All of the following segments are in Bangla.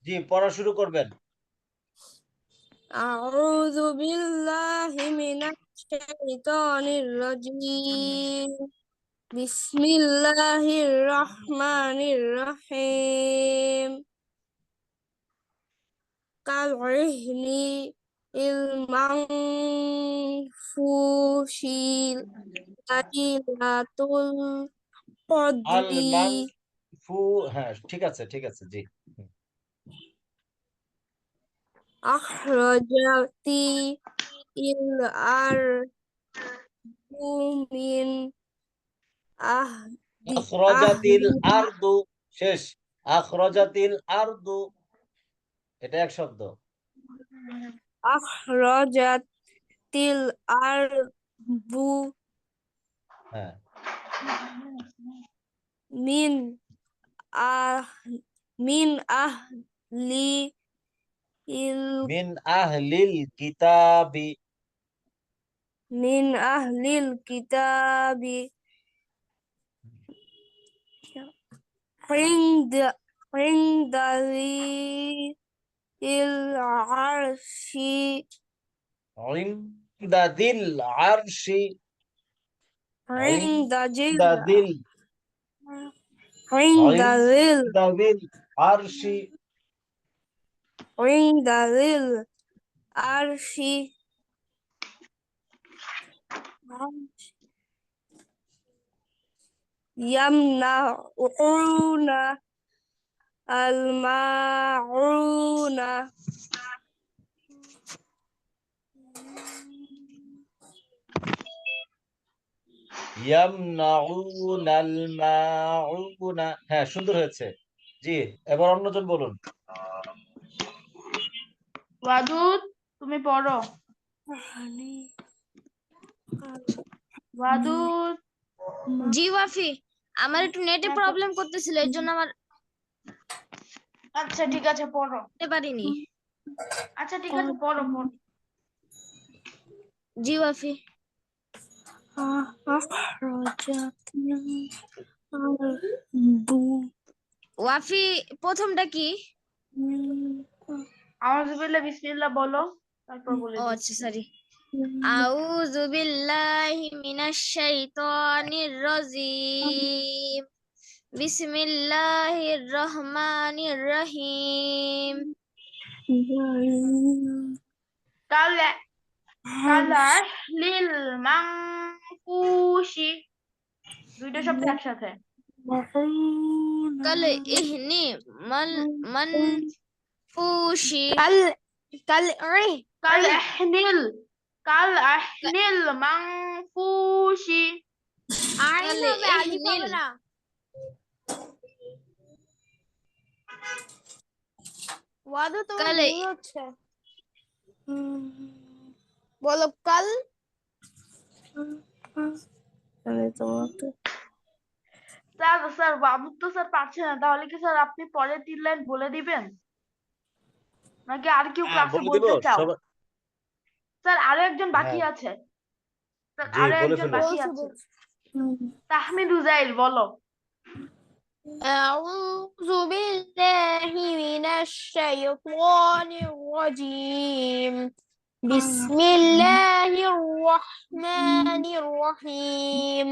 জি, পড়া শুরু করবেন। আউযু বিল্লাহি মিনাশ শাইতানির রাজীম। বিসমিল্লাহির রহমানির রহিম। কাল ইহনি ইল মানফুশিল লাইলাতুল আল কদরি মানফু, হ্যাঁ ঠিক আছে ঠিক আছে, জি। আখরাজাতি ইল আরদু মিন আহদি আখরাজাতিল আহলি আরদু, শেষ। আখরাজাতিল আরদু, এটা এক শব্দ। আখরাজাতিল আরদু হ্যাঁ, মিন আহ মিন আহলি ইল মিন আহলিল কিতাবি। মিন আহলিল কিতাবি عند عند ذي العرش ইনদা দিল আরশি। عند ذي ইনদা দিল عند ذي ইনদা দিল আরশি। عند ذي العرش يمنعون الماعون ইয়ামনাউনাল মাউনা, হ্যাঁ সুন্দর হয়েছে। জি, এবার অন্যজন বলুন। ওয়াদুদ, তুমি পড়ো। ওয়াদুদ। জি ওয়াফি, আমার একটু নেটে প্রবলেম করতেছিল, এর জন্য আমার আচ্ছা ঠিক আছে পড়ো। পড়তে পারিনি। আচ্ছা ঠিক আছে পড়ো পড়ো। জি ওয়াফি। ওয়াফি, প্রথমটা কি? আউযু বিল্লাহি বিসমিল্লাহ বলো, তারপর বলে ও দিচ্ছি। আচ্ছা, সরি। আউযু বিল্লাহি মিনাশ শাইতানির রাজীম। বিসমিল্লাহির রহমানির রহিম। কাল কালার লিল মাংকুশি, দুইটা শব্দ একসাথে। কাল ইহনি মানফুশি কাল কাল আহনিল মাংকুশি। আইন কাল হবে, আলিফ ইহনিল হবে না। ওয়াদু তোমার কাল ভুল হচ্ছে। বলো কাল। তোমাকে স্যার স্যার ওয়াদুদ তো স্যার পারছে না, তাহলে কি স্যার আপনি পরের 3 লাইন বলে দিবেন, নাকি আর কেউ হ্যাঁ ক্লাসে বলে দিব বলতে চাও? সবাই। স্যার আরো একজন বাকি হ্যাঁ, আছে, স্যার জি আরো বলে একজন ফেলুন। বাকি আছে। তাহমিদ উজাইল বলো। أعوذ بالله من الشيطان الرجيم بسم الله الرحمن الرحيم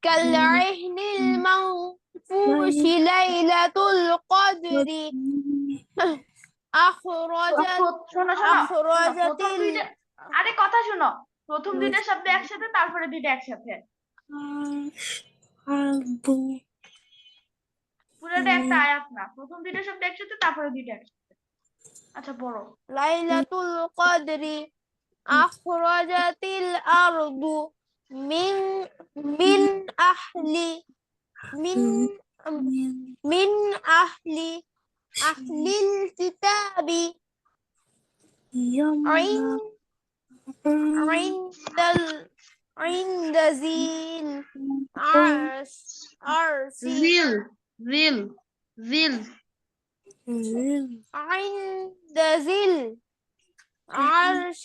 كالعهن المنفوش ليلة القدر أخرجت শোনো শোনো শোনো, أخرجت প্রথম দুইটা, আরে কথা শোনো, প্রথম দুইটা শব্দ একসাথে, তারপরে দুইটা একসাথে, পুরোটা একটা আয়াত না, প্রথম দুইটা শব্দ একসাথে, তারপরে দুইটা একসাথে। আচ্ছা পড়ো। ليلة القدر أخرجت الأرض من من أهل من من أهل الكتاب عند عند ذي العرش জিল জিল জিল عند ذي العرش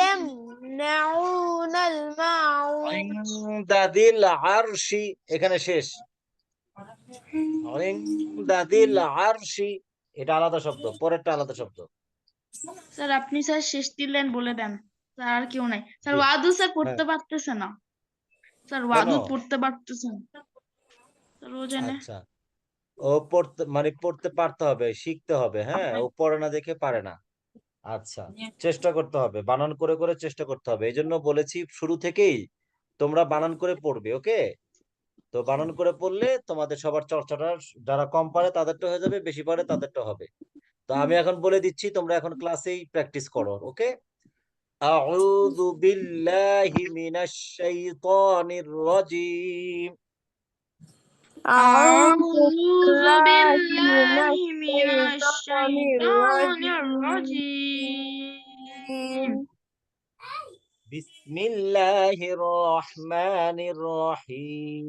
يمنعون الماعون ইনদা দিল আরশি, এখানে শেষ। ইনদাযিল আরশি, এটা আলাদা শব্দ, পরেরটা আলাদা শব্দ। স্যার আপনি স্যার শেষ 3 লাইন বলে দেন, স্যার আর কেউ নাই স্যার। জি, ওয়াদু স্যার হ্যাঁ, পড়তে পারতেছে না, স্যার কেন? ওয়াদু পড়তে পারতেছে না, স্যার ও জানে। আচ্ছা, ও পড়তে মানে পড়তে পারতে হবে, শিখতে হবে, হ্যাঁ, ও পড়ে না দেখে পারে না। আচ্ছা, চেষ্টা করতে হবে, বানান করে করে চেষ্টা করতে হবে, এই জন্য বলেছি শুরু থেকেই তোমরা বানান করে পড়বে, ওকে? তো বানান করে পড়লে তোমাদের সবার চর্চাটা, যারা কম পারে তাদেরটা হয়ে যাবে, বেশি পারে তাদেরটা হবে। তো আমি এখন বলে দিচ্ছি, তোমরা এখন ক্লাসেই প্র্যাকটিস করো, ওকে? আউযু বিল্লাহি মিনাশ শাইতানির রাজিম। أعوذ أعوذ بالله بالله من من الشيطان الشيطان الرجيم الرجيم. বিসমিল্লাহির রহমানির রহিম।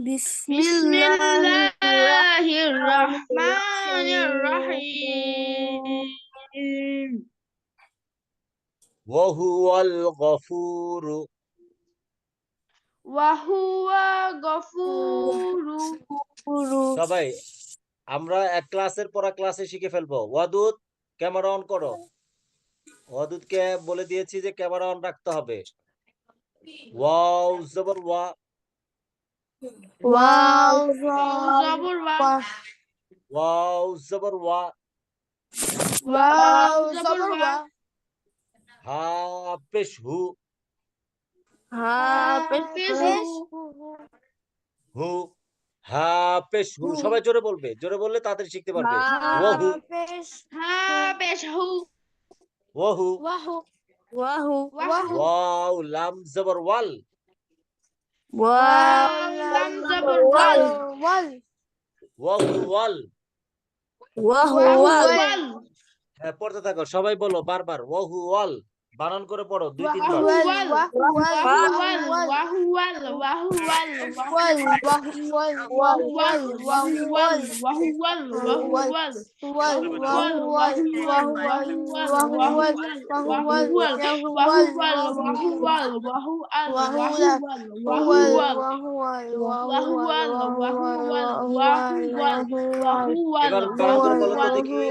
بسم بسم الله الله الرحمن الرحمن الرحيم الرحيم. ওয়াহুয়াল গফুর। وهو غفور. সবাই আমরা এক ক্লাসের পড়া ক্লাসে শিখে ফেলবো। ওয়াদুদ, ক্যামেরা অন করো। ওয়াদুদকে বলে দিয়েছি যে ক্যামেরা অন রাখতে হবে। ওয়াও জবর ওয়া, واو زبر و. ওয়াও জবর ওয়া, واو زبر و. হা পেশ হু, حافظ. হু, হা পেশ হু। সবাই জোরে বলবে, জোরে বললে তাড়াতাড়ি শিখতে পারবে। ওহু, حافظ هو. ওহু। وهو ওয়াও লাম জবর ওয়াল, ولم زبر وال. ওয়াহু ওয়াল। وهو ال. হ্যাঁ, পড়তে থাকো, সবাই বলো বারবার, ওয়াহু ওয়াল। বানান করে পড়ো 2-3 বার। وهو ال. وهو ال. وهو ال. وهو ال. وهو ال. وهو ال. وهو ال. وهو ال. وهو ال. এবার বানান করে বলো তো দেখি।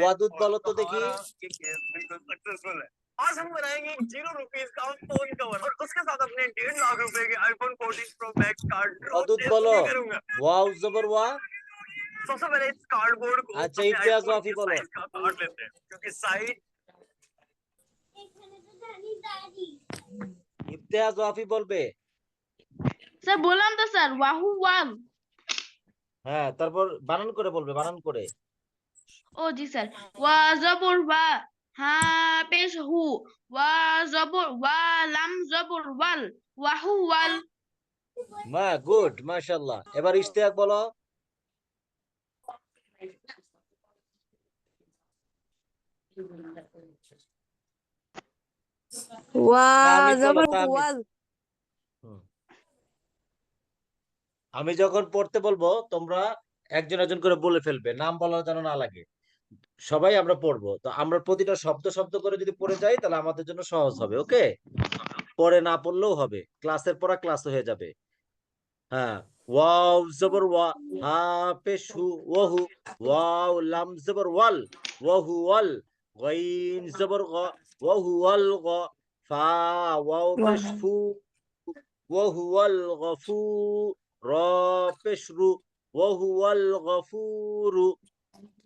ওয়াদুদ বলো তো দেখি। ये केस बिल्कुल सक्सेसफुल है। आज हम बनाएंगे एक ₹0 का फोन कवर और उसके साथ अपने 1.5 लाख रुपए के iPhone 14 pro max card Wadud বলো। करूंगा। ওয়াও জবর ওয়া। सबसे पहले इस कार्डबोर्ड को अच्छा, अपने इम्तियाज आईफोन वाफी के बोलो। साइज का काट लेते हैं क्योंकि साइज ইমতিয়াজ ওয়াফি বলবে। স্যার বললাম তো স্যার, ওয়াহু ওয়াল। হ্যাঁ, তারপর বানান করে বলবে, বানান করে। ও জি স্যার। ওয়া জবর ওয়া, হা পেশ হু, ওয়া জবর ওয়া, লাম জবর ওয়াল, ওয়াহু ওয়াল। গুড, মাশাআল্লাহ। এবার ইশতিয়াক বলো। তাহমিদ বলো, তাহমিদ। হুম। আমি যখন পড়তে বলবো তোমরা একজন একজন করে বলে ফেলবে, নাম বলা যেন না লাগে। সবাই আমরা পড়বো, তো আমরা প্রতিটা শব্দ শব্দ করে যদি পড়ে যাই তাহলে আমাদের জন্য সহজ হবে, ওকে? পরে না পড়লেও হবে, ক্লাসের পড়া ক্লাস হয়ে যাবে। হ্যাঁ, ওয়াও জবর ওয়া, হা পেশ হু, ওহু। ওয়াও লাম জবর ওয়াল, ওহু ওয়াল। গাইন জবর গ, ওহু ওয়াল গ। ফা ওয়াও পেশ ফু, ওহু ওয়াল গফুর। র পেশ রু, ওহু ওয়াল গফুরু।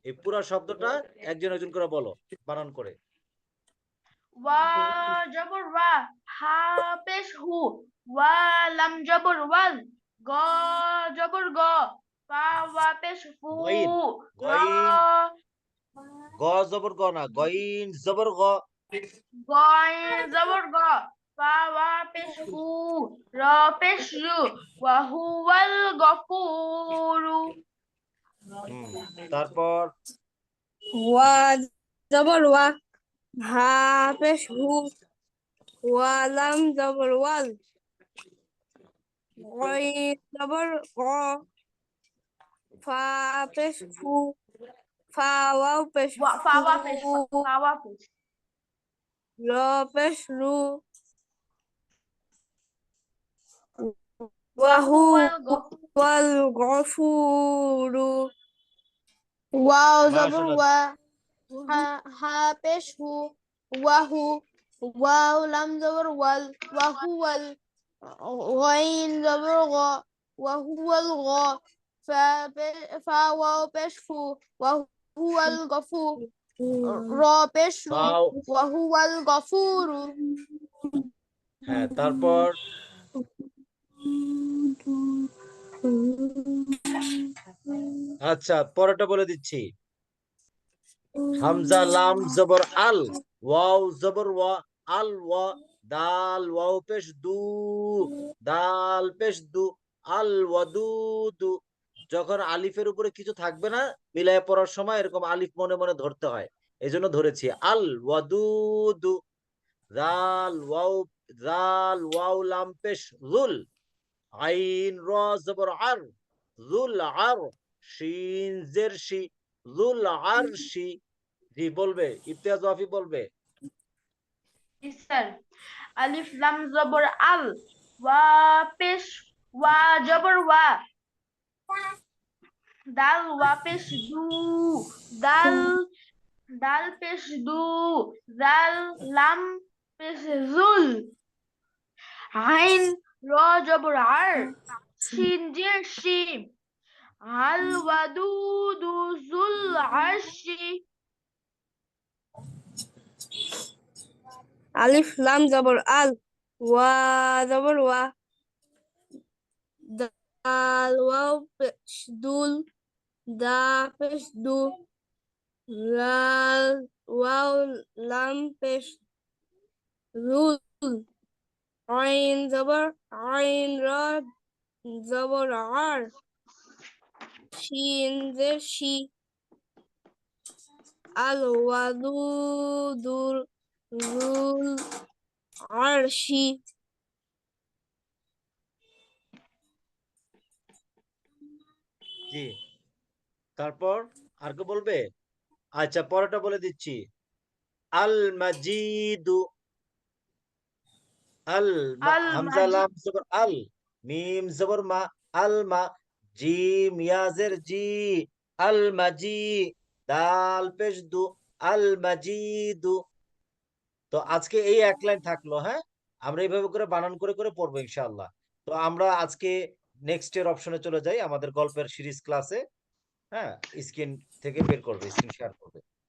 এই পুরা শব্দটা একজন একজন করে বলো, বানান করে। ওয়া জবর ওয়া, হা পেশ হু, ওয়া লাম জবর ওয়াল, গ জবর গ, ফা ওয়া পেশ ফু, গইন, র গইন। গ জবর গ না, গইন জবর গ। গয় জবর গ, ফা ওয়া পেশ ফু, র পেশ রু, ওয়া হুয়াল গফুরু। তারপর ওয়া জবর ওয়া, হা পেশ হু, ওয়া লাম জবর ওয়াল, গইন জবর গ, ফা পেশ ফু, ফা ওয়াও পেশ ফা ওয়া পেশ, ফু, ফা ওয়া পেশ। র পেশ রু, وهو وهو الغفور. الغفور. ওয়াও মা জবর শোনা ওয়া হা পেশ হু ওয়াহু ওয়াও লাম জবর ওয়াল ওয়াহুয়াল গইন জবর গ ওয়াহুয়াল গ ফা ওয়াও পেশ ফু ওয়াহুয়াল গফু র পেশ রু পাও ওয়াহুয়াল গফুরু হ্যাঁ তারপর আচ্ছা পরেরটা বলে দিচ্ছি হামজা লাম জবর আল ওয়াও জবর ওয়া আল ওয়া দাল ওয়াও পেশ দু দাল পেশ দু আল ওয়াদুদু যখন আলিফের উপরে কিছু থাকবে না মিলায় পড়ার সময় এরকম আলিফ মনে মনে ধরতে হয় এজন্য ধরেছি আল ওয়াদুদু জাল ওয়াও লাম পেশ জুল আইন র জবর আর জুল আর শিন জের শি জুল আরশি জি বলবে ইমতিয়াজ ওয়াফি বলবে স্যার আলিফ লাম জবর আল ওয়া পেশ ওয়া জবর ওয়া দাল ওয়া পেশ দু দাল দাল পেশ দু জাল লাম পেশ জুল আইন র জবর আর শিন জের শি আল ওয়াদুদু জুল আরশি আলিফ লাম জবর আল ওয়া জবর ওয়া দাল ওয়াও পেশ দুল দা পেশ দু লাল ওয়াও লাম পেশ রুল আইন জবর আইন র জবর আর শিন জের শি আল ওয়াদুদুর জুল আরশি জি তারপর আর কে বলবে আচ্ছা পরেরটা বলে দিচ্ছি আল মাজিদু আল আল হামজা লাম জবর আল মিম জবর মা আল মা জিম ইয়াজের জি আল মাজি দাল পেশ দু আল মাজিদু তো আজকে এই এক লাইন থাকলো হ্যাঁ আমরা এইভাবে করে বানান করে করে পড়বো ইনশাআল্লাহ তো আমরা আজকে নেক্সট এর অপশনে চলে যাই আমাদের গল্পের সিরিজ ক্লাসে হ্যাঁ স্ক্রিন থেকে বের করবে স্ক্রিন শেয়ার করবে